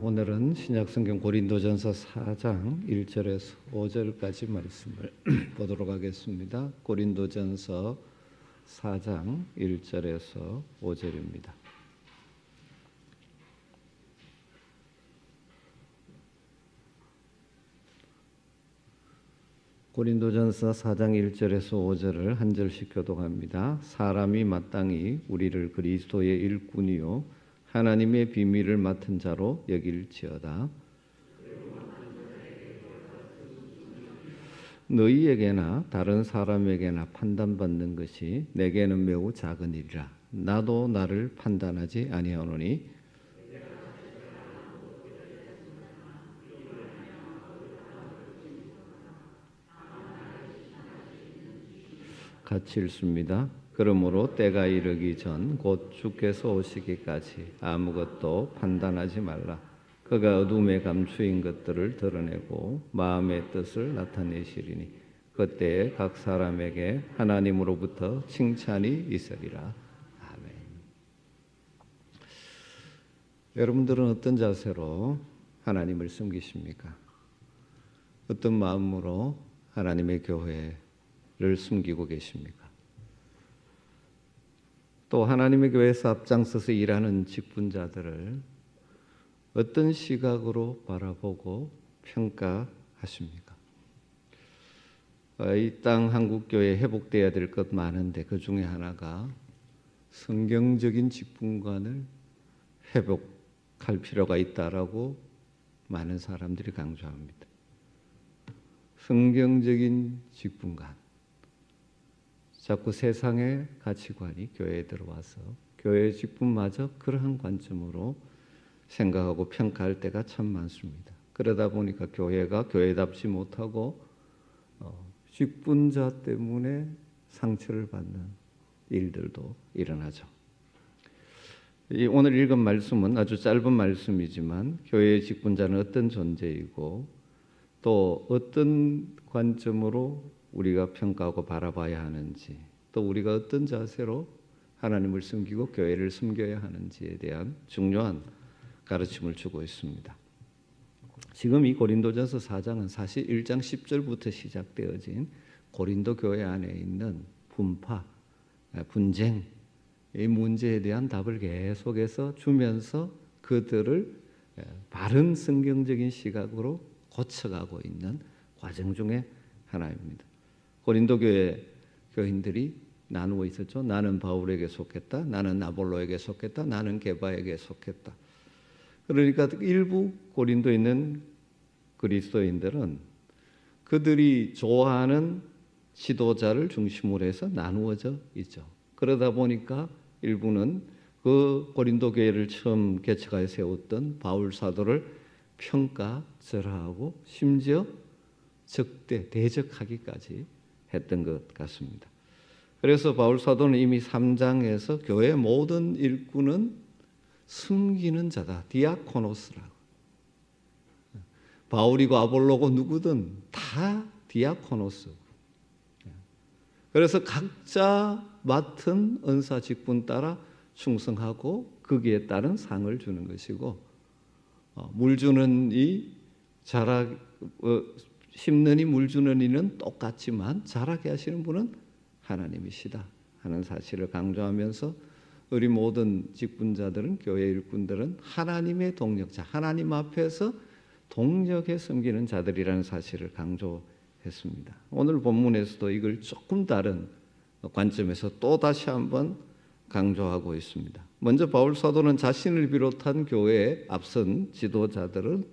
오늘은 신약성경 고린도전서 4장 1절에서 5절까지 말씀을 보도록 하겠습니다. 고린도전서 4장 1절에서 5절입니다. 고린도전서 4장 1절에서 5절을 한 절씩 교독합니다. 사람이 마땅히 우리를 그리스도의 일꾼이요 하나님의 비밀을 맡은 자로 여길지어다. 너희에게나 다른 사람에게나 판단받는 것이 내게는 매우 작은 일이라. 나도 나를 판단하지 아니하노니 같이 읽습니다. 그러므로 때가 이르기 전 곧 주께서 오시기까지 아무것도 판단하지 말라. 그가 어둠에 감추인 것들을 드러내고 마음의 뜻을 나타내시리니 그때에 각 사람에게 하나님으로부터 칭찬이 있으리라. 아멘. 여러분들은 어떤 자세로 하나님을 섬기십니까? 어떤 마음으로 하나님의 교회를 섬기고 계십니까? 또 하나님의 교회에서 앞장서서 일하는 직분자들을 어떤 시각으로 바라보고 평가하십니까? 이 땅 한국교회 회복되어야 될 것 많은데 그 중에 하나가 성경적인 직분관을 회복할 필요가 있다라고 많은 사람들이 강조합니다. 성경적인 직분관. 자꾸 세상의 가치관이 교회에 들어와서 교회의 직분마저 그러한 관점으로 생각하고 평가할 때가 참 많습니다. 그러다 보니까 교회가 교회답지 못하고 직분자 때문에 상처를 받는 일들도 일어나죠. 오늘 읽은 말씀은 아주 짧은 말씀이지만 교회의 직분자는 어떤 존재이고 또 어떤 관점으로 우리가 평가하고 바라봐야 하는지, 또 우리가 어떤 자세로 하나님을 섬기고 교회를 섬겨야 하는지에 대한 중요한 가르침을 주고 있습니다. 지금 이 고린도전서 4장은 사실 1장 10절부터 시작되어진 고린도 교회 안에 있는 분파, 분쟁, 이 문제에 대한 답을 계속해서 주면서 그들을 바른 성경적인 시각으로 고쳐가고 있는 과정 중에 하나입니다. 고린도 교회 교인들이 나누어 있었죠. 나는 바울에게 속했다. 나는 아볼로에게 속했다. 나는 게바에게 속했다. 그러니까 일부 고린도에 있는 그리스도인들은 그들이 좋아하는 지도자를 중심으로 해서 나누어져 있죠. 그러다 보니까 일부는 그 고린도 교회를 처음 개척하여 세웠던 바울 사도를 평가절하하고 심지어 적대, 대적하기까지 했던 것 같습니다. 그래서 바울 사도는 이미 3장에서 교회 모든 일꾼은 섬기는 자다. 디아코노스라고. 바울이고 아볼로고 누구든 다 디아코노스. 그래서 각자 맡은 은사 직분 따라 충성하고 거기에 따른 상을 주는 것이고 물 주는 이 심는 이 물 주는 이는 똑같지만 자라게 하시는 분은 하나님이시다 하는 사실을 강조하면서 우리 모든 직분자들은 교회 일꾼들은 하나님의 동력자, 하나님 앞에서 동력에 섬기는 자들이라는 사실을 강조했습니다. 오늘 본문에서도 이걸 조금 다른 관점에서 또 다시 한번 강조하고 있습니다. 먼저 바울 사도는 자신을 비롯한 교회의 앞선 지도자들은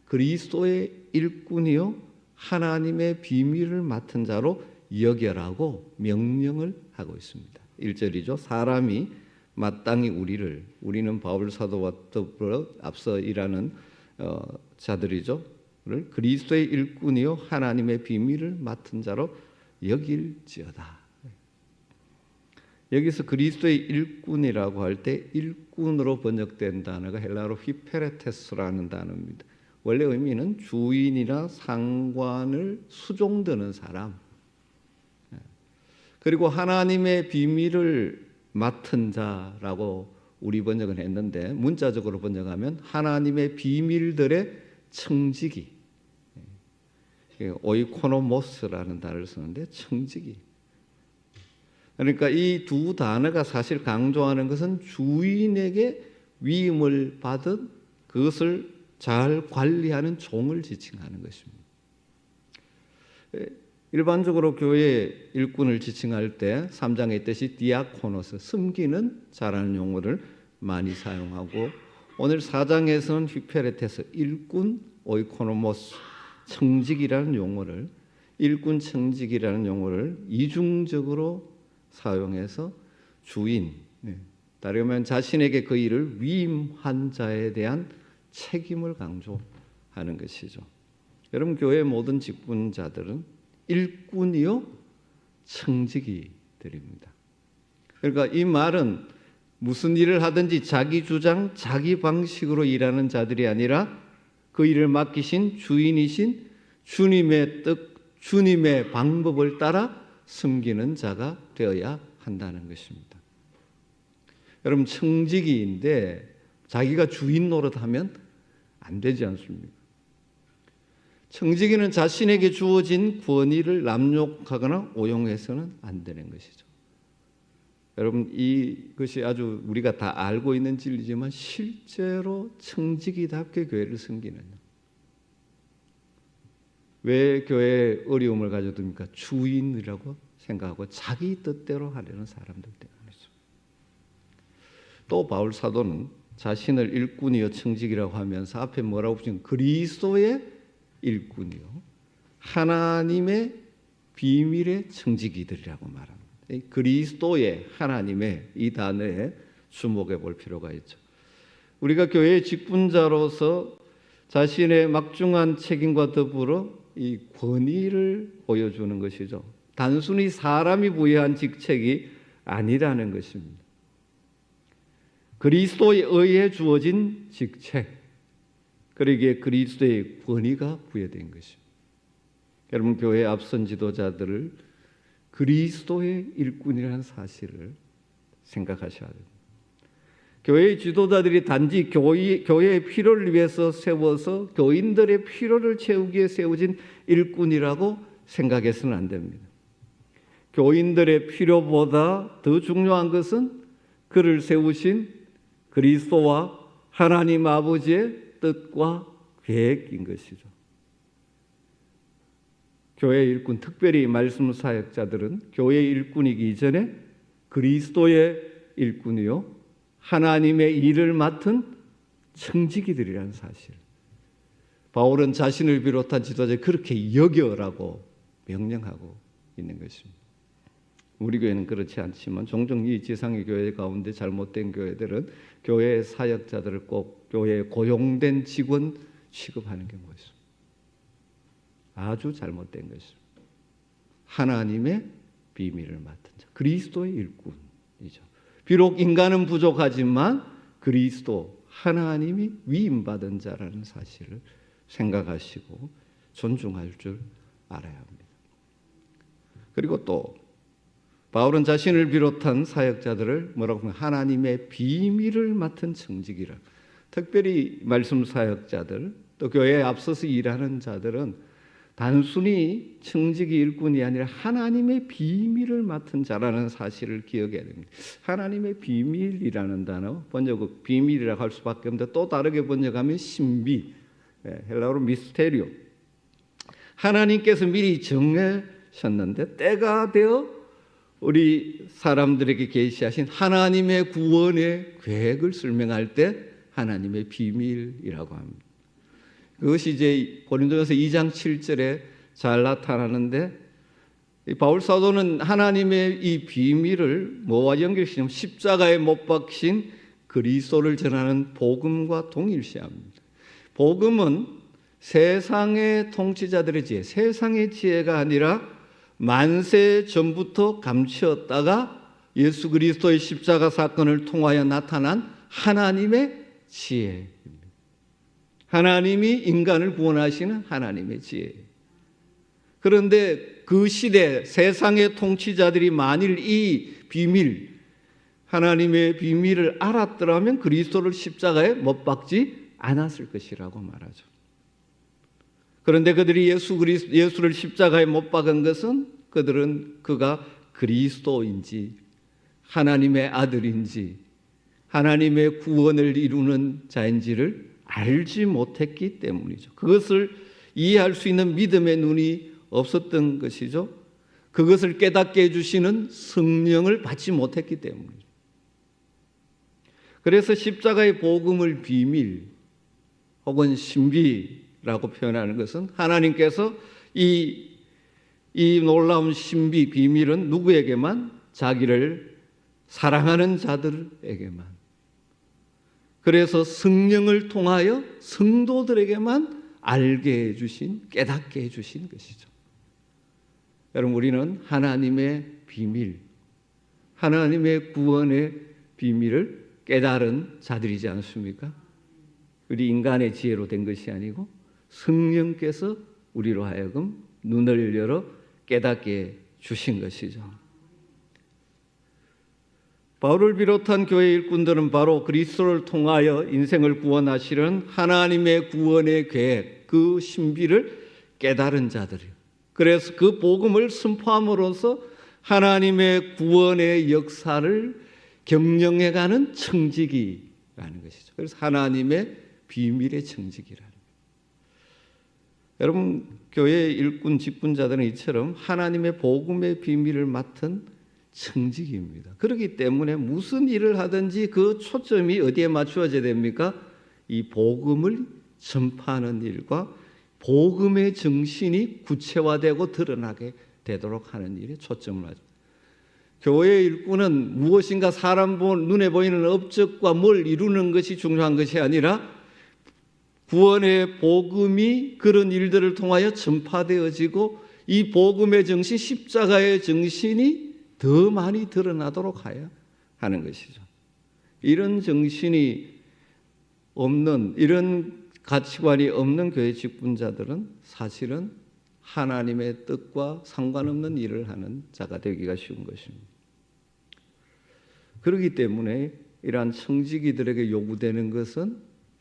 그리스도의 일꾼이요 하나님의 비밀을 맡은 자로 여겨라고 명령을 하고 있습니다. 1절이죠. 사람이 마땅히 우리는 바울 사도와 더불어 앞서 일하는 자들이죠. 그리스도의 일꾼이요 하나님의 비밀을 맡은 자로 여길지어다. 여기서 그리스도의 일꾼이라고 할 때 일꾼으로 번역된 단어가 헬라어로 휘페레테스라는 단어입니다. 원래 의미는 주인이나 상관을 수종드는 사람, 그리고 하나님의 비밀을 맡은 자라고 우리 번역은 했는데 문자적으로 번역하면 하나님의 비밀들의 청지기, 오이코노모스라는 단어를 쓰는데 청지기. 그러니까 이 두 단어가 사실 강조하는 것은 주인에게 위임을 받은 그것을 잘 관리하는 종을 지칭하는 것입니다. 일반적으로 교회 일꾼을 지칭할 때 3장에 있듯이 디아코노스, 섬기는 자라는 용어를 많이 사용하고, 오늘 4장에서는 휘페레테스, 일꾼, 오이코노모스, 청직이라는 용어를, 일꾼 청직이라는 용어를 이중적으로 사용해서 주인, 다르면 자신에게 그 일을 위임한 자에 대한 책임을 강조하는 것이죠. 여러분, 교회 모든 직분자들은 일꾼이요 청지기들입니다. 그러니까 이 말은 무슨 일을 하든지 자기 주장, 자기 방식으로 일하는 자들이 아니라 그 일을 맡기신 주인이신 주님의 뜻, 주님의 방법을 따라 섬기는 자가 되어야 한다는 것입니다. 여러분, 청지기인데 자기가 주인 노릇하면 안 되지 않습니까? 청지기는 자신에게 주어진 권위를 남용하거나 오용해서는 안 되는 것이죠. 여러분, 이것이 아주 우리가 다 알고 있는 진리지만 실제로 청지기답게 교회를 섬기는, 왜 교회에 어려움을 가져둡니까? 주인이라고 생각하고 자기 뜻대로 하려는 사람들 때문이죠. 또 바울 사도는 자신을 일꾼이요 청지기라고 하면서 앞에 뭐라고 붙인 그리스도의 일꾼이요 하나님의 비밀의 청지기들이라고 말합니다. 그리스도의, 하나님의 이 단어에 주목해 볼 필요가 있죠. 우리가 교회의 직분자로서 자신의 막중한 책임과 더불어 이 권위를 보여주는 것이죠. 단순히 사람이 부여한 직책이 아니라는 것입니다. 그리스도에 의해 주어진 직책, 그러기에 그리스도의 권위가 부여된 것입니다. 여러분, 교회의 앞선 지도자들을 그리스도의 일꾼이라는 사실을 생각하셔야 됩니다. 교회의 지도자들이 단지 교회의 필요를 위해서 세워서 교인들의 필요를 채우기 위해 세워진 일꾼이라고 생각해서는 안 됩니다. 교인들의 필요보다 더 중요한 것은 그를 세우신 그리스도와 하나님 아버지의 뜻과 계획인 것이죠. 교회의 일꾼, 특별히 말씀 사역자들은 교회의 일꾼이기 이전에 그리스도의 일꾼이요 하나님의 일을 맡은 청지기들이라는 사실, 바울은 자신을 비롯한 지도자를 그렇게 여겨라고 명령하고 있는 것입니다. 우리 교회는 그렇지 않지만 종종 이 지상의 교회 가운데 잘못된 교회들은 교회의 사역자들을 꼭 교회에 고용된 직원 취급하는 경우가 있습니다. 아주 잘못된 것입니다. 하나님의 비밀을 맡은 자, 그리스도의 일꾼이죠. 비록 인간은 부족하지만 그리스도, 하나님이 위임받은 자라는 사실을 생각하시고 존중할 줄 알아야 합니다. 그리고 또 바울은 자신을 비롯한 사역자들을 뭐라고 하면 하나님의 비밀을 맡은 청지기라. 특별히 말씀 사역자들, 또 교회에 앞서서 일하는 자들은 단순히 청지기 일꾼이 아니라 하나님의 비밀을 맡은 자라는 사실을 기억해야 됩니다. 하나님의 비밀이라는 단어, 번역 비밀이라고 할 수밖에 없는데 또 다르게 번역하면 신비, 헬라어로 미스테리오. 하나님께서 미리 정하셨는데 때가 되어 우리 사람들에게 계시하신 하나님의 구원의 계획을 설명할 때 하나님의 비밀이라고 합니다. 그것이 이제 고린도전서 2장 7절에 잘 나타나는데, 바울 사도는 하나님의 이 비밀을 뭐와 연결시키냐면 십자가에 못 박힌 그리스도를 전하는 복음과 동일시합니다. 복음은 세상의 통치자들의 지혜, 세상의 지혜가 아니라 만세 전부터 감추었다가 예수 그리스도의 십자가 사건을 통하여 나타난 하나님의 지혜입니다. 하나님이 인간을 구원하시는 하나님의 지혜. 그런데 그 시대 세상의 통치자들이 만일 이 비밀, 하나님의 비밀을 알았더라면 그리스도를 십자가에 못 박지 않았을 것이라고 말하죠. 그런데 그들이 예수를 십자가에 못 박은 것은 그들은 그가 그리스도인지 하나님의 아들인지 하나님의 구원을 이루는 자인지를 알지 못했기 때문이죠. 그것을 이해할 수 있는 믿음의 눈이 없었던 것이죠. 그것을 깨닫게 해주시는 성령을 받지 못했기 때문이죠. 그래서 십자가의 복음을 비밀 혹은 신비라고 표현하는 것은 하나님께서 이 놀라운 신비, 비밀은 누구에게만? 자기를 사랑하는 자들에게만. 그래서 성령을 통하여 성도들에게만 알게 해주신, 깨닫게 해주신 것이죠. 여러분, 우리는 하나님의 비밀, 하나님의 구원의 비밀을 깨달은 자들이지 않습니까? 우리 인간의 지혜로 된 것이 아니고 성령께서 우리로 하여금 눈을 열어 깨닫게 주신 것이죠. 바울을 비롯한 교회 일꾼들은 바로 그리스도를 통하여 인생을 구원하시는 하나님의 구원의 계획, 그 신비를 깨달은 자들이에요. 그래서 그 복음을 선포함으로써 하나님의 구원의 역사를 경영해가는 청지기라는 것이죠. 그래서 하나님의 비밀의 청지기라는 거예요. 여러분, 교회 일꾼, 직분자들은 이처럼 하나님의 복음의 비밀을 맡은 청지기입니다. 그렇기 때문에 무슨 일을 하든지 그 초점이 어디에 맞추어져야 됩니까? 이 복음을 전파하는 일과 복음의 정신이 구체화되고 드러나게 되도록 하는 일에 초점을 하죠. 교회의 일꾼은 무엇인가 사람 눈에 보이는 업적과 뭘 이루는 것이 중요한 것이 아니라 구원의 복음이 그런 일들을 통하여 전파되어지고 이 복음의 정신, 십자가의 정신이 더 많이 드러나도록 하는 것이죠. 이런 정신이 없는, 이런 가치관이 없는 교회 직분자들은 사실은 하나님의 뜻과 상관없는 일을 하는 자가 되기가 쉬운 것입니다. 그렇기 때문에 이러한 청지기들에게 요구되는 것은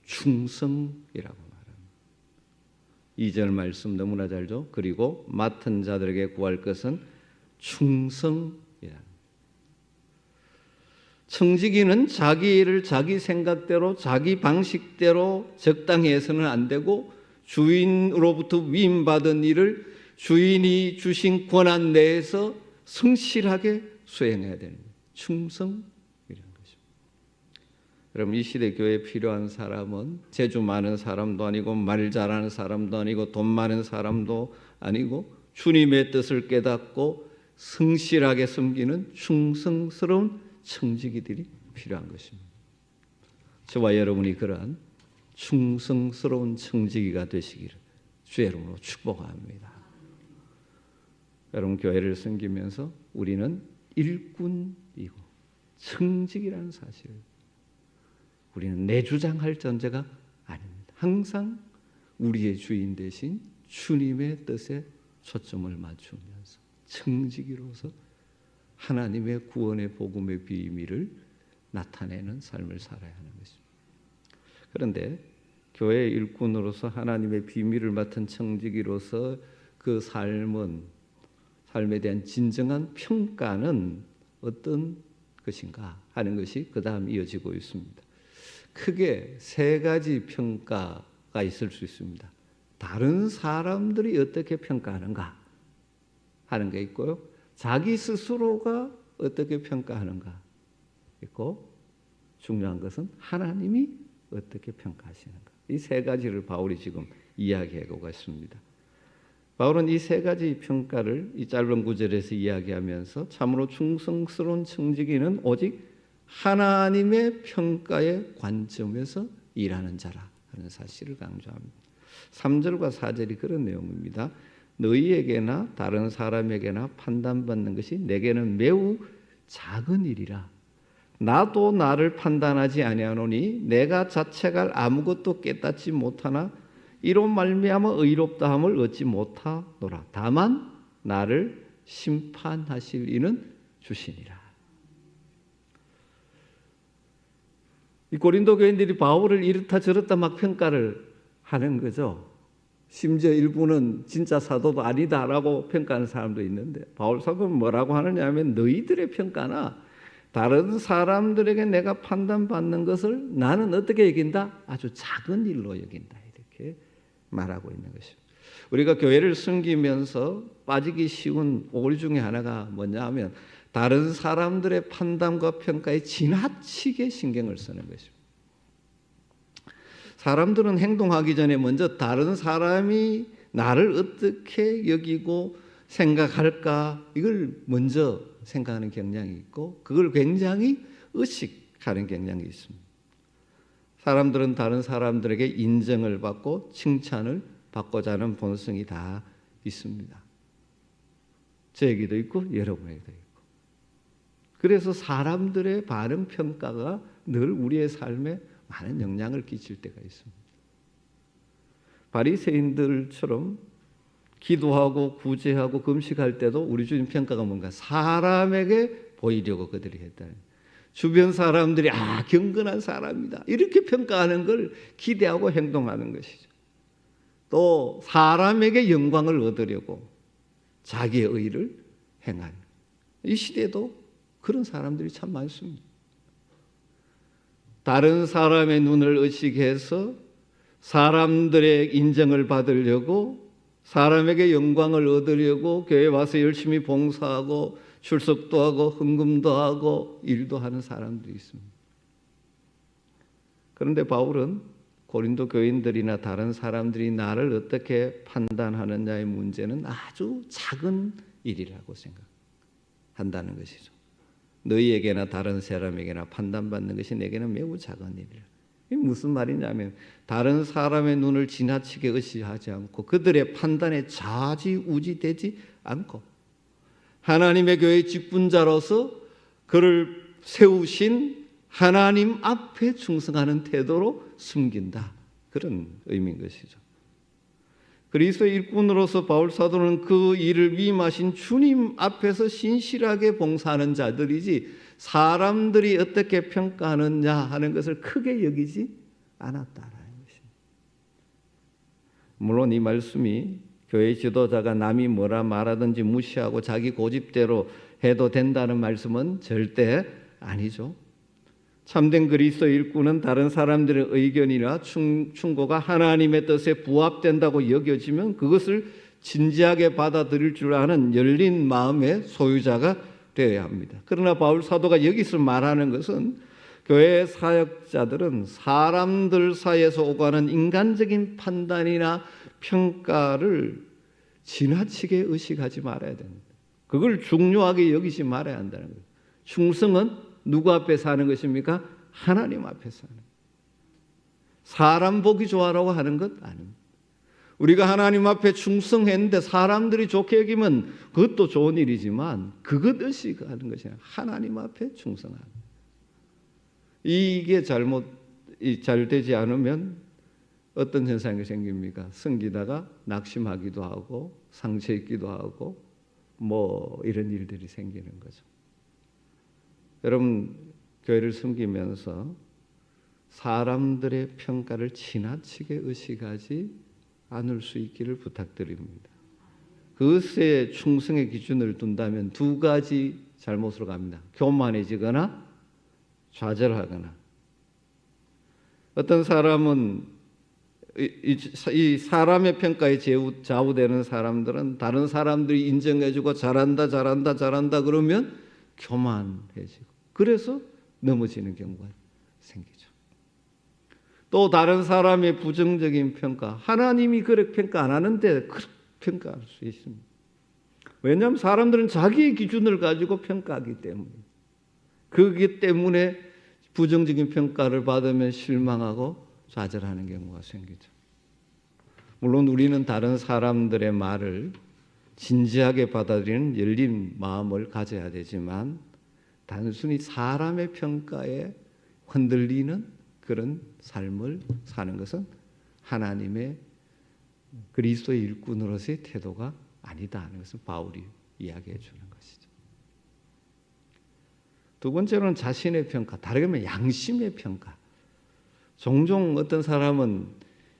충성이라고 말합니다. 2절 말씀 너무나 잘죠. 그리고 맡은 자들에게 구할 것은 충성이라. 청지기는 자기 일을 자기 생각대로 자기 방식대로 적당히 해서는 안 되고 주인으로부터 위임받은 일을 주인이 주신 권한 내에서 성실하게 수행해야 됩니다. 충성이라는 것입니다. 여러분, 이 시대 교회에 필요한 사람은 재주 많은 사람도 아니고 말 잘하는 사람도 아니고 돈 많은 사람도 아니고 주님의 뜻을 깨닫고 성실하게 섬기는 충성스러운 청지기들이 필요한 것입니다. 저와 여러분이 그러한 충성스러운 청지기가 되시기를 주의 이름으로 축복합니다. 여러분, 교회를 섬기면서 우리는 일꾼이고 청지기라는 사실, 우리는 내주장할 존재가 아닙니다. 항상 우리의 주인 되신 주님의 뜻에 초점을 맞추면서 청지기로서 하나님의 구원의 복음의 비밀을 나타내는 삶을 살아야 하는 것입니다. 그런데 교회 일꾼으로서 하나님의 비밀을 맡은 청지기로서 그 삶에 대한 진정한 평가는 어떤 것인가 하는 것이 그 다음 이어지고 있습니다. 크게 세 가지 평가가 있을 수 있습니다. 다른 사람들이 어떻게 평가하는가 하는 게 있고요. 자기 스스로가 어떻게 평가하는가 있고, 중요한 것은 하나님이 어떻게 평가하시는가. 이 세 가지를 바울이 지금 이야기하고 있습니다. 바울은 이 세 가지 평가를 이 짧은 구절에서 이야기하면서 참으로 충성스러운 청지기는 오직 하나님의 평가의 관점에서 일하는 자라 하는 사실을 강조합니다. 3절과 4절이 그런 내용입니다. 너희에게나 다른 사람에게나 판단받는 것이 내게는 매우 작은 일이라. 나도 나를 판단하지 아니하노니 내가 자책할 아무것도 깨닫지 못하나 이로 말미암아 의롭다함을 얻지 못하노라. 다만 나를 심판하실 이는 주시니라. 이 고린도 교인들이 바울을 이렇다 저렇다 막 평가를 하는 거죠. 심지어 일부는 진짜 사도도 아니다라고 평가하는 사람도 있는데 바울 사도는 뭐라고 하느냐 하면 너희들의 평가나 다른 사람들에게 내가 판단받는 것을 나는 어떻게 여긴다? 아주 작은 일로 여긴다. 이렇게 말하고 있는 것입니다. 우리가 교회를 섬기면서 빠지기 쉬운 오리 중에 하나가 뭐냐 하면 다른 사람들의 판단과 평가에 지나치게 신경을 쓰는 것입니다. 사람들은 행동하기 전에 먼저 다른 사람이 나를 어떻게 여기고 생각할까 이걸 먼저 생각하는 경향이 있고 그걸 굉장히 의식하는 경향이 있습니다. 사람들은 다른 사람들에게 인정을 받고 칭찬을 받고자 하는 본성이 다 있습니다. 저에게도 있고 여러분에게도 있고. 그래서 사람들의 반응 평가가 늘 우리의 삶에 많은 영향을 끼칠 때가 있습니다. 바리새인들처럼 기도하고 구제하고 금식할 때도 우리 주님 평가가 뭔가 사람에게 보이려고 그들이 했다. 주변 사람들이 경건한 사람이다 이렇게 평가하는 걸 기대하고 행동하는 것이죠. 또 사람에게 영광을 얻으려고 자기의 의를 행하는 이 시대도 그런 사람들이 참 많습니다. 다른 사람의 눈을 의식해서 사람들의 인정을 받으려고 사람에게 영광을 얻으려고 교회에 와서 열심히 봉사하고 출석도 하고 헌금도 하고 일도 하는 사람들이 있습니다. 그런데 바울은 고린도 교인들이나 다른 사람들이 나를 어떻게 판단하느냐의 문제는 아주 작은 일이라고 생각한다는 것이죠. 너희에게나 다른 사람에게나 판단받는 것이 내게는 매우 작은 일이라. 이게 무슨 말이냐면 다른 사람의 눈을 지나치게 의식하지 않고 그들의 판단에 좌지우지되지 않고 하나님의 교회의 직분자로서 그를 세우신 하나님 앞에 충성하는 태도로 숨긴다. 그런 의미인 것이죠. 그리스도의 일꾼으로서 바울 사도는 그 일을 위임하신 주님 앞에서 신실하게 봉사하는 자들이지 사람들이 어떻게 평가하느냐 하는 것을 크게 여기지 않았다라는 것입니다. 물론 이 말씀이 교회 지도자가 남이 뭐라 말하든지 무시하고 자기 고집대로 해도 된다는 말씀은 절대 아니죠. 참된 그리스도 일꾼은 다른 사람들의 의견이나 충고가 하나님의 뜻에 부합된다고 여겨지면 그것을 진지하게 받아들일 줄 아는 열린 마음의 소유자가 되어야 합니다. 그러나 바울 사도가 여기서 말하는 것은 교회 사역자들은 사람들 사이에서 오가는 인간적인 판단이나 평가를 지나치게 의식하지 말아야 됩니다. 그걸 중요하게 여기지 말아야 한다는 거예요. 충성은 누구 앞에 사는 것입니까? 하나님 앞에 사는 거예요. 사람 보기 좋아라고 하는 것 아닙니다. 우리가 하나님 앞에 충성했는데 사람들이 좋게 여기면 그것도 좋은 일이지만 그것 의식하는 것이 아니라 하나님 앞에 충성하는 거예요. 이게 잘 되지 않으면 어떤 현상이 생깁니까? 섬기다가 낙심하기도 하고 상처 입기도 하고 이런 일들이 생기는 거죠. 여러분 교회를 섬기면서 사람들의 평가를 지나치게 의식하지 않을 수 있기를 부탁드립니다. 그것에 충성의 기준을 둔다면 두 가지 잘못으로 갑니다. 교만해지거나 좌절하거나. 어떤 사람은 이 사람의 평가에 좌우되는 사람들은 다른 사람들이 인정해주고 잘한다 그러면 교만해지고 그래서 넘어지는 경우가 생기죠. 또 다른 사람의 부정적인 평가, 하나님이 그렇게 평가 안 하는데 그렇게 평가할 수 있습니다. 왜냐하면 사람들은 자기의 기준을 가지고 평가하기 때문에 그렇기 때문에 부정적인 평가를 받으면 실망하고 좌절하는 경우가 생기죠. 물론 우리는 다른 사람들의 말을 진지하게 받아들이는 열린 마음을 가져야 되지만 단순히 사람의 평가에 흔들리는 그런 삶을 사는 것은 하나님의 그리스도의 일꾼으로서의 태도가 아니다 하는 것을 바울이 이야기해 주는 것이죠. 두 번째로는 자신의 평가, 다르게 말하면 양심의 평가. 종종 어떤 사람은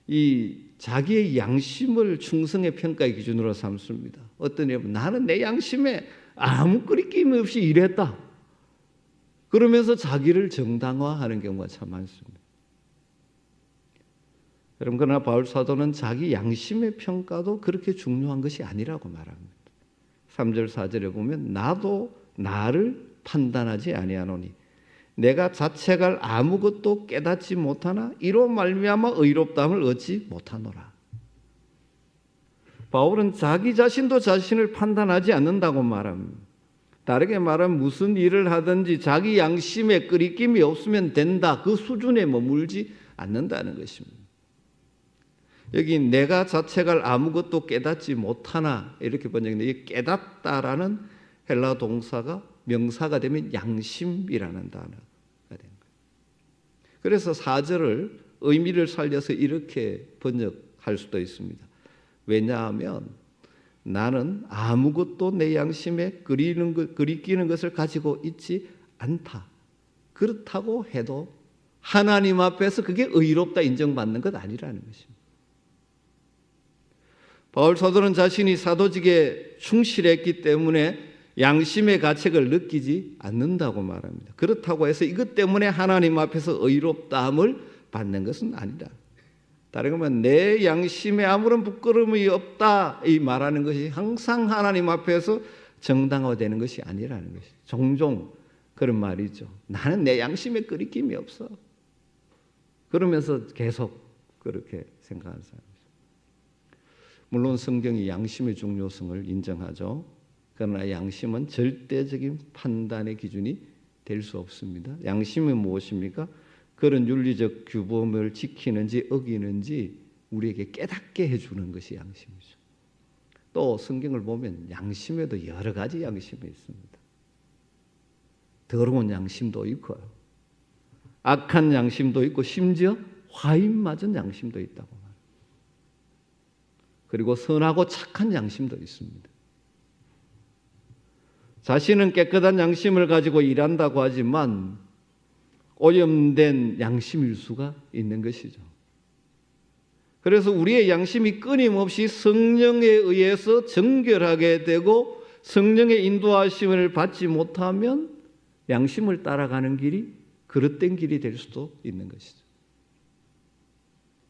이 자기의 양심을 충성의 평가의 기준으로 삼습니다. 어떤 이는 나는 내 양심에 아무 끄리낌 없이 일했다. 그러면서 자기를 정당화하는 경우가 참 많습니다. 여러분, 그러나 바울 사도는 자기 양심의 평가도 그렇게 중요한 것이 아니라고 말합니다. 3절 4절에 보면 나도 나를 판단하지 아니하노니 내가 자책할 아무것도 깨닫지 못하나 이로 말미암아 의롭다함을 얻지 못하노라. 바울은 자기 자신도 자신을 판단하지 않는다고 말합니다. 다르게 말하면 무슨 일을 하든지 자기 양심에 끄리낌이 없으면 된다. 그 수준에 머물지 않는다는 것입니다. 여기 내가 자책할 아무것도 깨닫지 못하나 이렇게 번역했는데 이 깨닫다라는 헬라 동사가 명사가 되면 양심이라는 단어가 된 거예요. 그래서 4절을 의미를 살려서 이렇게 번역할 수도 있습니다. 왜냐하면 나는 아무것도 내 양심에 끄리끼는 것을 가지고 있지 않다. 그렇다고 해도 하나님 앞에서 그게 의롭다 인정받는 것 아니라는 것입니다. 바울 사도는 자신이 사도직에 충실했기 때문에 양심의 가책을 느끼지 않는다고 말합니다. 그렇다고 해서 이것 때문에 하나님 앞에서 의롭다함을 받는 것은 아니다. 다른 말은 내 양심에 아무런 부끄러움이 없다 이 말하는 것이 항상 하나님 앞에서 정당화되는 것이 아니라는 것이죠. 종종 그런 말이죠. 나는 내 양심에 끄리낌이 없어. 그러면서 계속 그렇게 생각하는 사람이죠. 물론 성경이 양심의 중요성을 인정하죠. 그러나 양심은 절대적인 판단의 기준이 될 수 없습니다. 양심이 무엇입니까? 그런 윤리적 규범을 지키는지 어기는지 우리에게 깨닫게 해주는 것이 양심이죠. 또 성경을 보면 양심에도 여러 가지 양심이 있습니다. 더러운 양심도 있고요. 악한 양심도 있고 심지어 화인 맞은 양심도 있다고 말합니다. 그리고 선하고 착한 양심도 있습니다. 자신은 깨끗한 양심을 가지고 일한다고 하지만 오염된 양심일 수가 있는 것이죠. 그래서 우리의 양심이 끊임없이 성령에 의해서 정결하게 되고 성령의 인도하심을 받지 못하면 양심을 따라가는 길이 그릇된 길이 될 수도 있는 것이죠.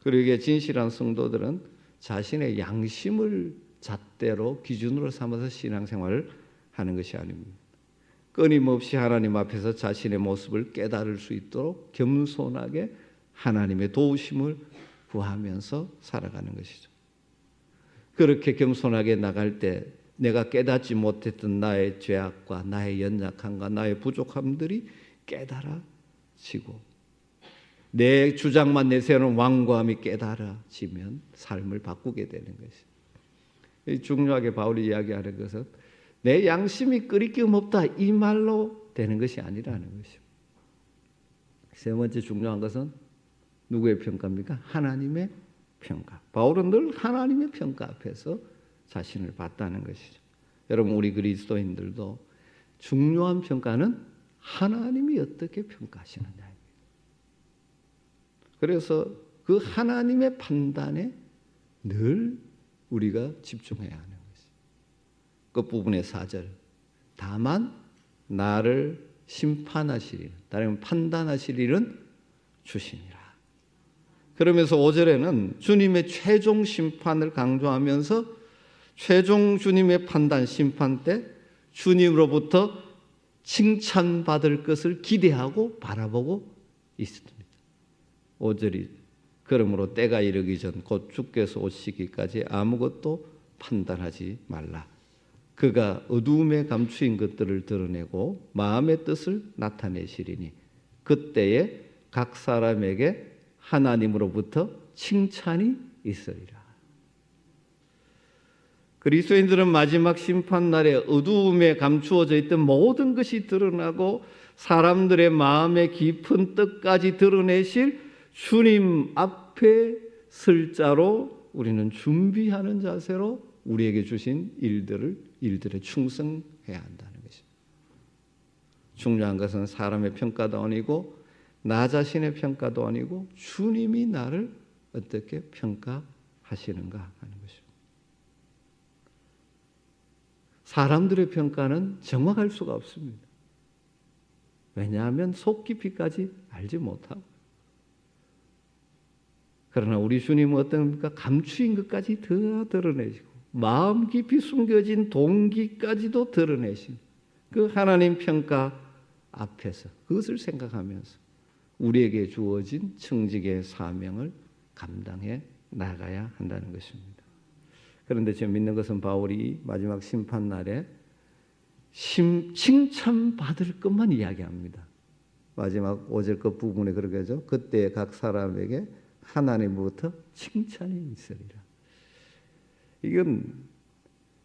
그러기에 진실한 성도들은 자신의 양심을 잣대로 기준으로 삼아서 신앙생활을 하는 것이 아닙니다. 끊임없이 하나님 앞에서 자신의 모습을 깨달을 수 있도록 겸손하게 하나님의 도우심을 구하면서 살아가는 것이죠. 그렇게 겸손하게 나갈 때 내가 깨닫지 못했던 나의 죄악과 나의 연약함과 나의 부족함들이 깨달아지고 내 주장만 내세우는 완고함이 깨달아지면 삶을 바꾸게 되는 것이죠. 중요하게 바울이 이야기하는 것은 내 양심이 끄리낌 없다 이 말로 되는 것이 아니라는 것입니다. 세 번째 중요한 것은 누구의 평가입니까? 하나님의 평가. 바울은 늘 하나님의 평가 앞에서 자신을 봤다는 것이죠. 여러분 우리 그리스도인들도 중요한 평가는 하나님이 어떻게 평가하시느냐입니다. 그래서 그 하나님의 판단에 늘 우리가 집중해야 하는 것이죠. 끝부분의 4절 다만 나를 심판하시리는 다른 판단하시리는 주시니라. 그러면서 5절에는 주님의 최종 심판을 강조하면서 최종 주님의 판단 심판 때 주님으로부터 칭찬받을 것을 기대하고 바라보고 있습니다. 5절이 그러므로 때가 이르기 전 곧 주께서 오시기까지 아무것도 판단하지 말라. 그가 어두움에 감추인 것들을 드러내고 마음의 뜻을 나타내시리니 그때에 각 사람에게 하나님으로부터 칭찬이 있으리라. 그리스도인들은 마지막 심판날에 어두움에 감추어져 있던 모든 것이 드러나고 사람들의 마음의 깊은 뜻까지 드러내실 주님 앞에 설 자로 우리는 준비하는 자세로 우리에게 주신 일들에 충성해야 한다는 것입니다. 중요한 것은 사람의 평가도 아니고 나 자신의 평가도 아니고 주님이 나를 어떻게 평가하시는가 하는 것입니다. 사람들의 평가는 정확할 수가 없습니다. 왜냐하면 속 깊이까지 알지 못하고. 그러나 우리 주님은 어떻습니까? 감추인 것까지 다 드러내시고 마음 깊이 숨겨진 동기까지도 드러내신 그 하나님 평가 앞에서 그것을 생각하면서 우리에게 주어진 청직의 사명을 감당해 나가야 한다는 것입니다. 그런데 제가 믿는 것은 바울이 마지막 심판날에 칭찬받을 것만 이야기합니다. 마지막 5절 그 부분에 그렇게 하죠. 그때 각 사람에게 하나님부터 칭찬이 있으리라. 이건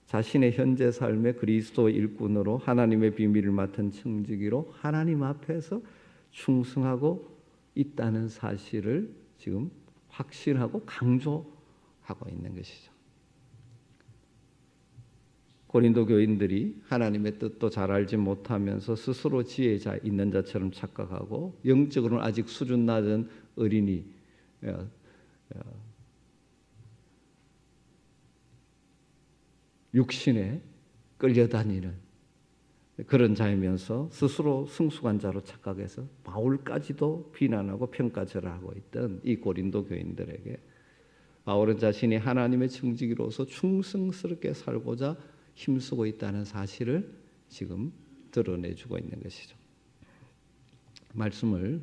자신의 현재 삶의 그리스도 일꾼으로 하나님의 비밀을 맡은 청지기로 하나님 앞에서 충성하고 있다는 사실을 지금 확신하고 강조하고 있는 것이죠. 고린도 교인들이 하나님의 뜻도 잘 알지 못하면서 스스로 지혜 있는 자처럼 착각하고 영적으로는 아직 수준 낮은 어린이 육신에 끌려다니는 그런 자이면서 스스로 성숙한 자로 착각해서 바울까지도 비난하고 평가절하하고 있던 이 고린도 교인들에게 바울은 자신이 하나님의 청지기로서 충성스럽게 살고자 힘쓰고 있다는 사실을 지금 드러내주고 있는 것이죠. 말씀을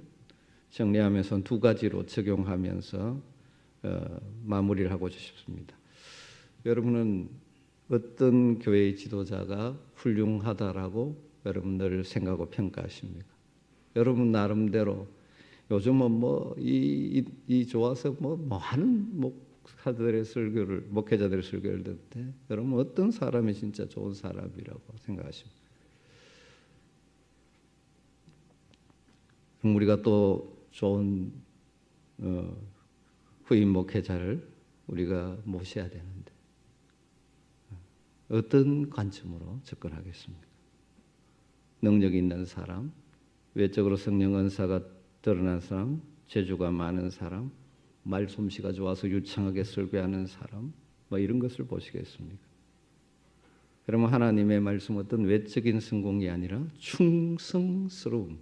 정리하면서 두 가지로 적용하면서 마무리를 하고 싶습니다. 여러분은 어떤 교회의 지도자가 훌륭하다라고 여러분들 생각하고 평가하십니까? 여러분 나름대로 요즘은 이 좋아서 많은 목회자들의 설교를 듣을 때 여러분 어떤 사람이 진짜 좋은 사람이라고 생각하십니까? 우리가 또 좋은 후임 목회자를 우리가 모셔야 되는데 어떤 관점으로 접근하겠습니까? 능력 있는 사람, 외적으로 성령 은사가 드러난 사람, 재주가 많은 사람, 말솜씨가 좋아서 유창하게 설교하는 사람, 이런 것을 보시겠습니까? 그러면 하나님의 말씀 어떤 외적인 성공이 아니라 충성스러움,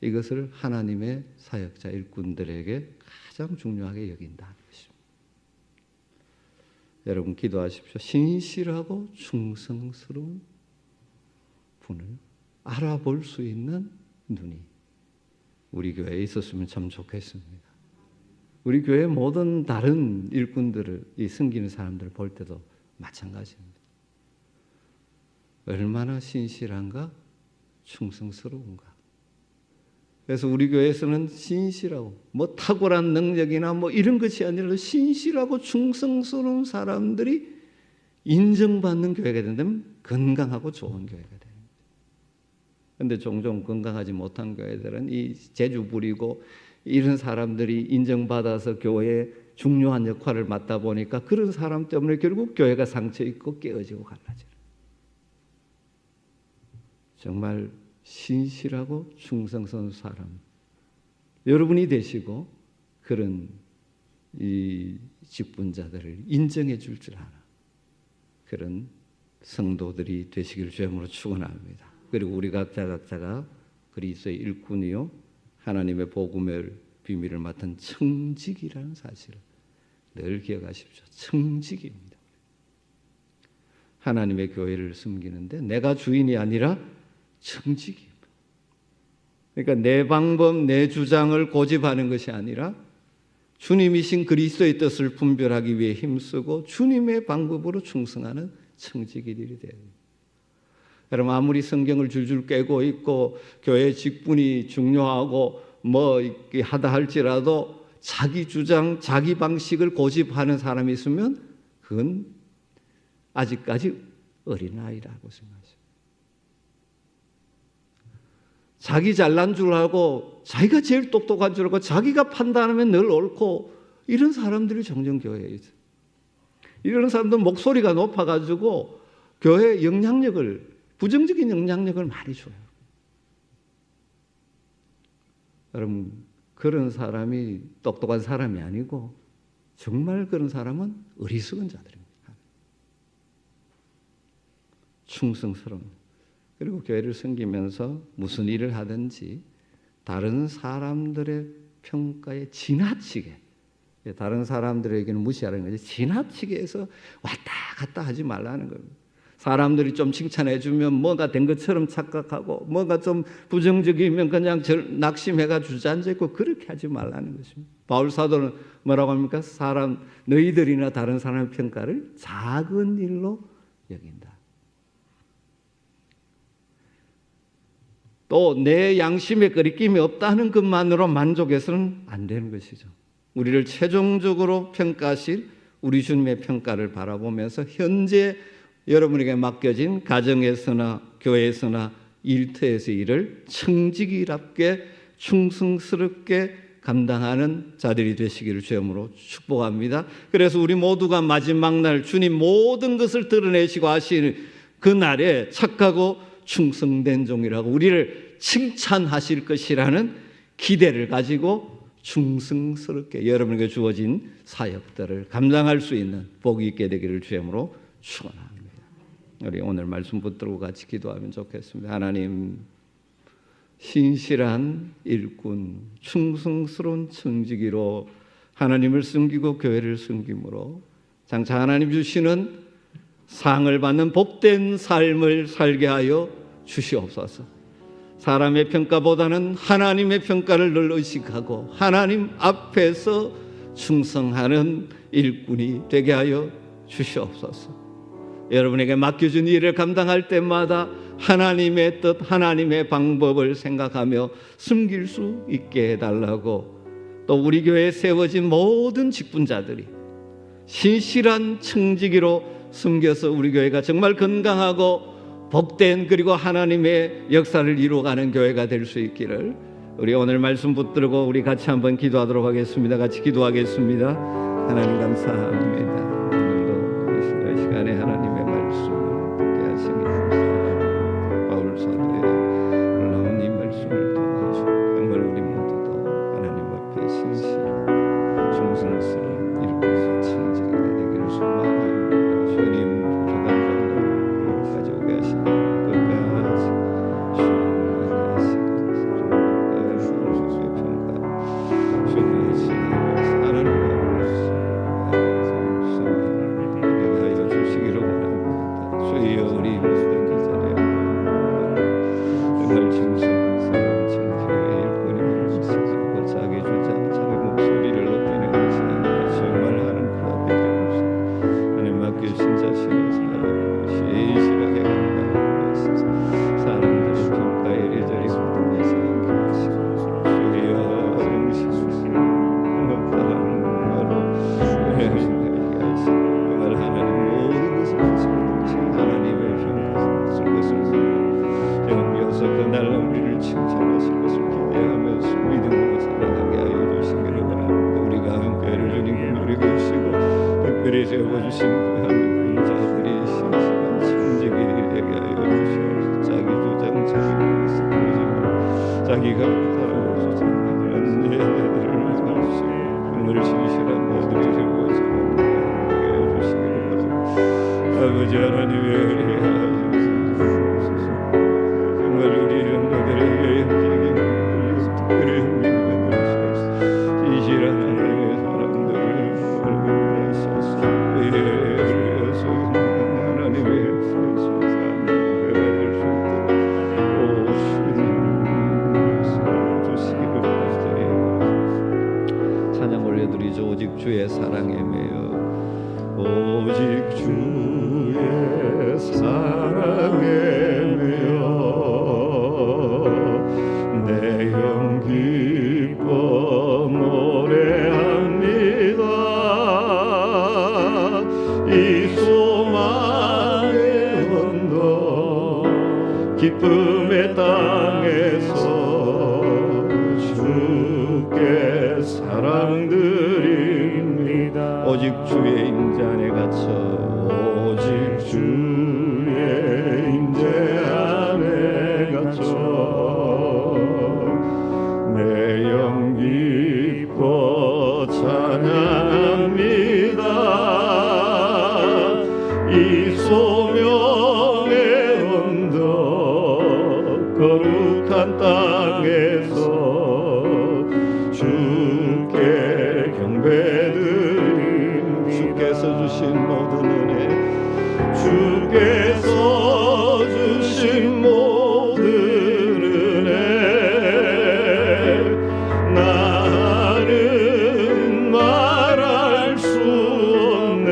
이것을 하나님의 사역자 일꾼들에게 가장 중요하게 여긴다는 것입니다. 여러분 기도하십시오. 신실하고 충성스러운 분을 알아볼 수 있는 눈이 우리 교회에 있었으면 참 좋겠습니다. 우리 교회 모든 다른 일꾼들을 섬기는 사람들을 볼 때도 마찬가지입니다. 얼마나 신실한가, 충성스러운가. 그래서 우리 교회에서는 신실하고 탁월한 능력이나 이런 것이 아니라 신실하고 충성스러운 사람들이 인정받는 교회가 된다면 건강하고 좋은 교회가 됩니다. 그런데 종종 건강하지 못한 교회들은 이 재주 부리고 이런 사람들이 인정받아서 교회에 중요한 역할을 맡다 보니까 그런 사람 때문에 결국 교회가 상처 있고 깨어지고 갈라져요. 정말 신실하고 충성스러운 사람 여러분이 되시고 그런 이 직분자들을 인정해 줄 아는 그런 성도들이 되시길 주님으로 축원합니다. 그리고 우리 각자가 그리스도의 일꾼이요 하나님의 복음의 비밀을 맡은 청직이라는 사실을 늘 기억하십시오. 청직입니다. 하나님의 교회를 섬기는데 내가 주인이 아니라 청직입니다. 그러니까 내 방법, 내 주장을 고집하는 것이 아니라 주님이신 그리스도의 뜻을 분별하기 위해 힘쓰고 주님의 방법으로 충성하는 청지기들이 돼야 됩니다. 여러분 아무리 성경을 줄줄 깨고 있고 교회 직분이 중요하고 하다 할지라도 자기 주장, 자기 방식을 고집하는 사람이 있으면 그건 아직까지 어린아이라고 생각하죠. 자기 잘난 줄 알고 자기가 제일 똑똑한 줄 알고 자기가 판단하면 늘 옳고 이런 사람들이 종종 교회에 있어요. 이런 사람들은 목소리가 높아가지고 교회의 영향력을 부정적인 영향력을 많이 줘요. 여러분, 그런 사람이 똑똑한 사람이 아니고 정말 그런 사람은 어리석은 자들입니다. 충성스러운. 그리고 교회를 섬기면서 무슨 일을 하든지 다른 사람들의 평가에 지나치게, 다른 사람들에게는 무시하는 거지, 지나치게 해서 왔다 갔다 하지 말라는 겁니다. 사람들이 좀 칭찬해 주면 뭐가 된 것처럼 착각하고, 뭐가 좀 부정적이면 그냥 낙심해가 주저앉아 있고, 그렇게 하지 말라는 것입니다. 바울 사도는 뭐라고 합니까? 너희들이나 다른 사람의 평가를 작은 일로 여긴다. 또 내 양심에 거리낌이 없다는 것만으로 만족해서는 안 되는 것이죠. 우리를 최종적으로 평가하실 우리 주님의 평가를 바라보면서 현재 여러분에게 맡겨진 가정에서나 교회에서나 일터에서의 일을 청지기답게 충성스럽게 감당하는 자들이 되시기를 주님으로 축복합니다. 그래서 우리 모두가 마지막 날 주님 모든 것을 드러내시고 하시는 그 날에 착하고 충성된 종이라고 우리를 칭찬하실 것이라는 기대를 가지고 충성스럽게 여러분에게 주어진 사역들을 감당할 수 있는 복이 있게 되기를 주님으로 축원합니다. 우리 오늘 말씀 붙들고 같이 기도하면 좋겠습니다. 하나님, 신실한 일꾼, 충성스러운 청지기로 하나님을 섬기고 교회를 섬김으로 장차 하나님 주시는 상을 받는 복된 삶을 살게 하여 주시옵소서. 사람의 평가보다는 하나님의 평가를 늘 의식하고 하나님 앞에서 충성하는 일꾼이 되게 하여 주시옵소서. 여러분에게 맡겨준 일을 감당할 때마다 하나님의 뜻, 하나님의 방법을 생각하며 숨길 수 있게 해달라고, 또 우리 교회에 세워진 모든 직분자들이 신실한 청지기로 숨겨서 우리 교회가 정말 건강하고 복된, 그리고 하나님의 역사를 이루어가는 교회가 될 수 있기를 우리 오늘 말씀 붙들고 우리 같이 한번 기도하도록 하겠습니다. 같이 기도하겠습니다. 하나님 감사합니다. 오늘도 이 시간에 하나님의 말씀을 듣게 하시니 감사합니다. 바울 사도의 놀라운 이 말씀을 통하시고 정말 우리 모두도 하나님 앞에 신실한 충성스러운 일꾼과 청지기가 되기를 소망합니다. 주님 기쁨의 땅에서 주께 사랑드립니다. 오직 주의 임재 안에 갇혀 오직 주의 임재 안에 갇혀 내 이 소명의 언덕 거룩한 땅에서 주께 경배드림. 주께서 주신 모든 은혜, 주께서 주신 모든 은혜, 나는 말할 수 없네.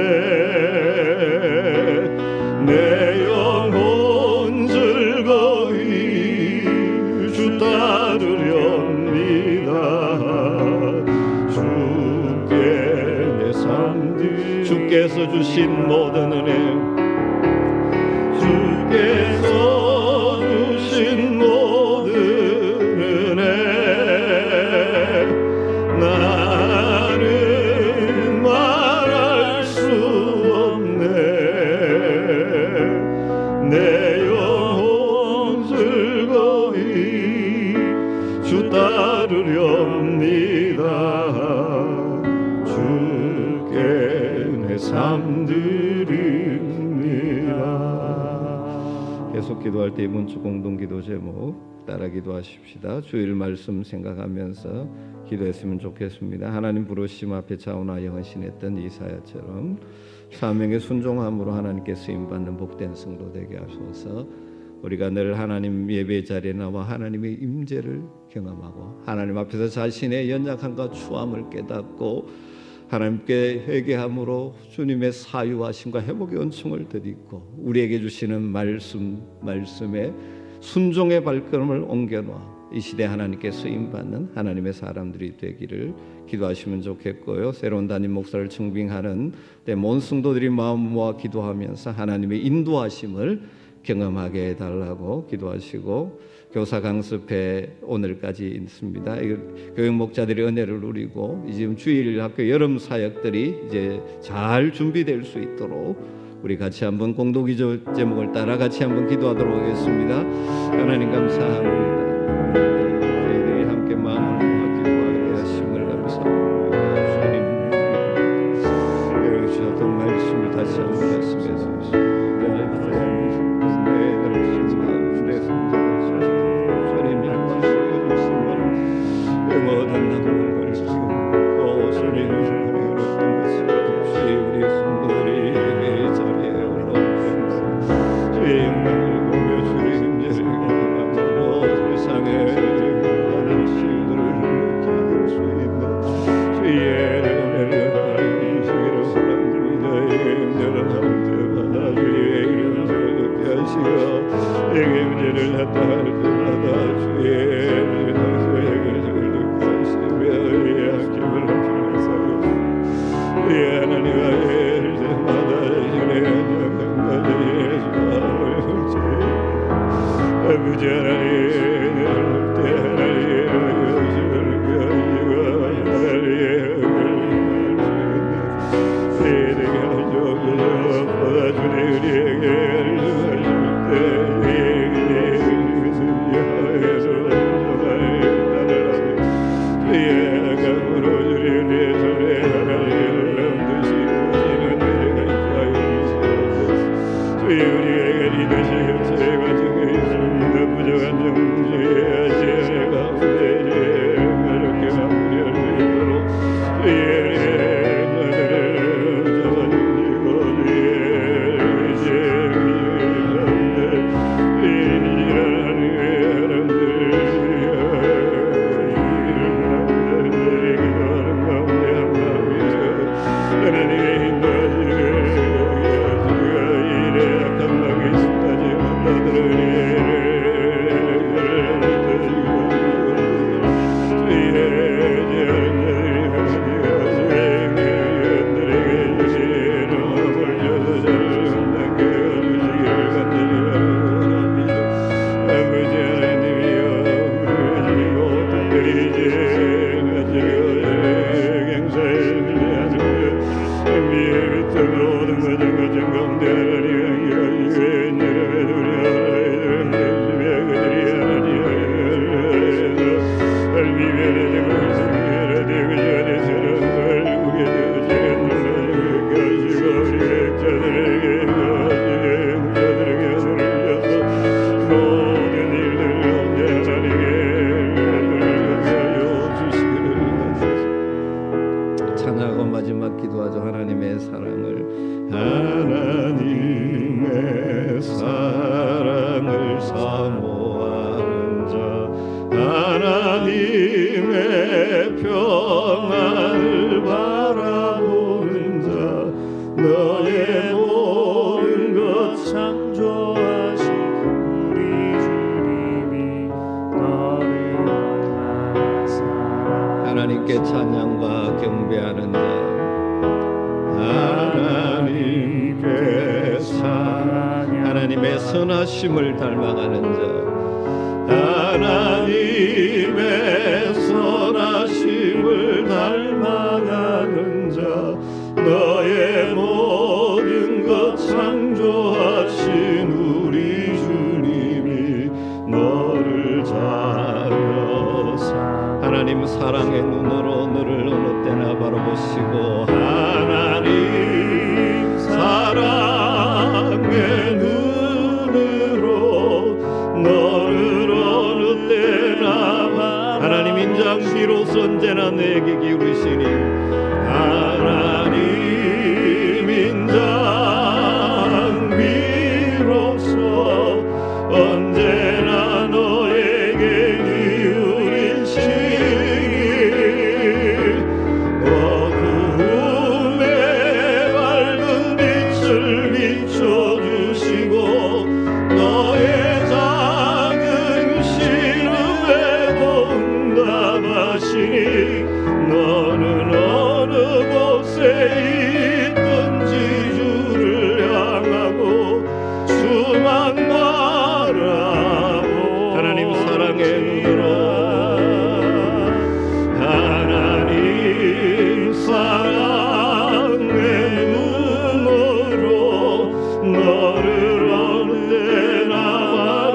내 영혼 즐거이 주 따르렵니다. 주께 내 삶들, 주께서 주신 모든 은혜, 주께서 주신 모든 은혜, 나는 말할 수 없네. 내 영혼 즐거이 주 따르렵니다. 주께 내 삶 드립니다. 계속 기도할 때 이번 주 공동기도 제목 따라 기도하십시다. 주일 말씀 생각하면서 기도했으면 좋겠습니다. 하나님 부르심 앞에 자원하여 헌신했던 이사야처럼 사명의 순종함으로 하나님께 쓰임받는 복된 성도 되게 하소서. 우리가 늘 하나님 예배 자리에 나와 하나님의 임재를 경험하고 하나님 앞에서 자신의 연약함과 추함을 깨닫고 하나님께 회개함으로 주님의 사유하심과 회복의 은총을 드리고 우리에게 주시는 말씀에 순종의 발걸음을 옮겨놓아 이 시대 하나님께 쓰임받는 하나님의 사람들이 되기를 기도하시면 좋겠고요. 새로운 담임 목사를 증빙하는 모든 성도들이 마음 모아 기도하면서 하나님의 인도하심을 경험하게 해달라고 기도하시고, 교사 강습회 오늘까지 있습니다. 교육 목자들이 은혜를 누리고 지금 주일 학교 여름 사역들이 이제 잘 준비될 수 있도록 우리 같이 한번 공동기도 제목을 따라 같이 한번 기도하도록 하겠습니다. 하나님 감사합니다. 저희들이 함께 마음을 모아 기도하게 하심을 감사합니다. 주님 주셨던 말씀을 다시 한번 말씀해 주십시오. 그 마지막 기도하죠. 하나님의 사랑을 사모하는 자, 하나님의 평안을 바라보는 자, 너의 모든 것 창조하신 우리 주님이 너를 얼마나 사랑하시는지 하나님께 찬양과 경배하는 자, 하나님께 하나님의 선하심을 닮아가는 자, 하나님의 선하심을 닮아가는 자, 너의 모든 것 창조하신 우리 주님이 너를 자녀 하나님 사랑의 눈으로 너를 어느 때나 바라보시고 하나님 사랑의 눈으로 너를 어느 때나 하나님 인장 비로소 언제나 내게 기울이시니 하나님 인장 비로소 언제나 너에게 기울이시니 어둠의 밝은 빛을 비춰주시고 너의 작은 신음에도 응답하시니 너는 어느 곳에 있든지 주를 향하고 주만 바라보 하나님 사랑의 눈으로 하나님 사랑의 눈으로 너를 어느 때나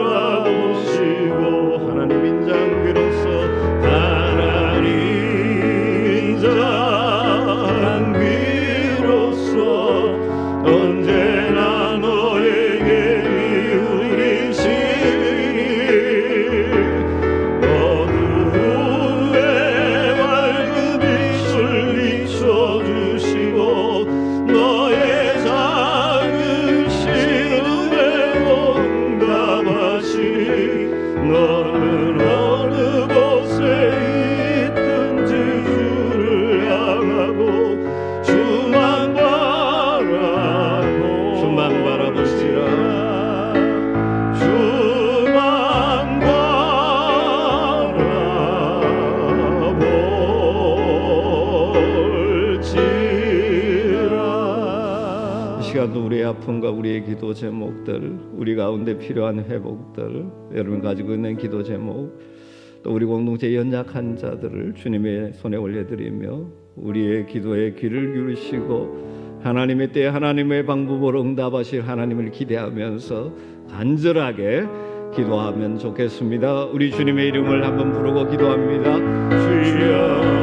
바라보시고 하나님 인장 비로소 하나님 인장 비로소 언제나 너에게 기울이시니 어둠의 밝은 빛을 비춰주시고 너의 작은 신음에 응답하시니 너는 어느 곳에 있든지 주를 향하고 주만 바라보시라 주만 바라볼지라. 이 시간도 우리의 아픔과 우리의 기도 제목들, 우리 가운데 필요한 회복들, 여러분 가지고 있는 기도 제목, 또 우리 공동체 연약한 자들을 주님의 손에 올려드리며 우리의 기도에 귀를 기울이시고 하나님의 때에 하나님의 방법으로 응답하실 하나님을 기대하면서 간절하게 기도하면 좋겠습니다. 우리 주님의 이름을 한번 부르고 기도합니다. 주여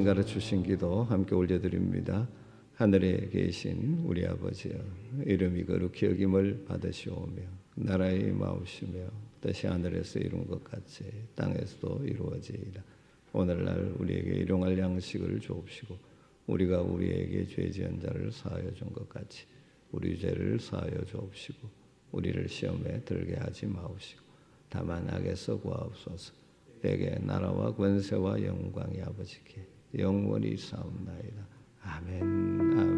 가르치신 기도 함께 올려드립니다. 하늘에 계신 우리 아버지여, 이름이 거룩히 여김을 받으시오며 나라의 마우시며 뜻이 하늘에서 이룬 것 같이 땅에서도 이루어지이다. 오늘날 우리에게 일용할 양식을 주옵시고 우리가 우리에게 죄 지은 자를 사하여 준 것 같이 우리 죄를 사하여 주옵시고 우리를 시험에 들게 하지 마옵시고 다만 악에서 구하옵소서. 대개 나라와 권세와 영광이 아버지께 영원히 사옵나이다. 아멘. 아멘.